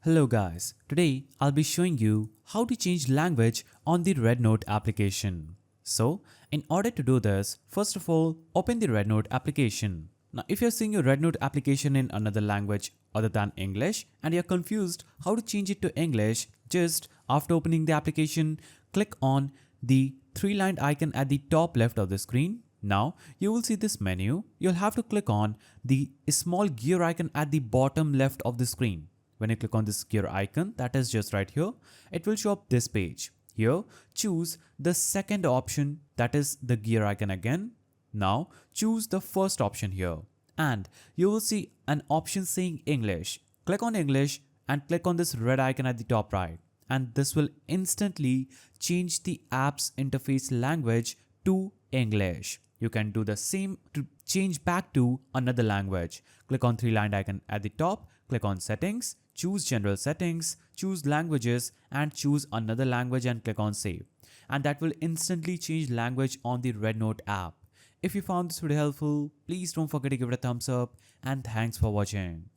Hello guys, today I'll be showing you how to change language on the RedNote application. So, in order to do this, first of all, open the RedNote application. Now, if you're seeing your RedNote application in another language other than English and you're confused how to change it to English, just after opening the application, click on the three-lined icon at the top left of the screen. Now, you will see this menu. You'll have to click on the small gear icon at the bottom left of the screen. When you click on this gear icon, that is just right here, it will show up this page. Here, choose the second option, that is the gear icon again. Now, choose the first option here and you will see an option saying English. Click on English and click on this red icon at the top right. And this will instantly change the app's interface language to English. You can do the same to change back to another language. Click on three-lined icon at the top, click on settings, choose general settings, choose languages and choose another language and click on save. And that will instantly change language on the RedNote app. If you found this video helpful, please don't forget to give it a thumbs up and thanks for watching.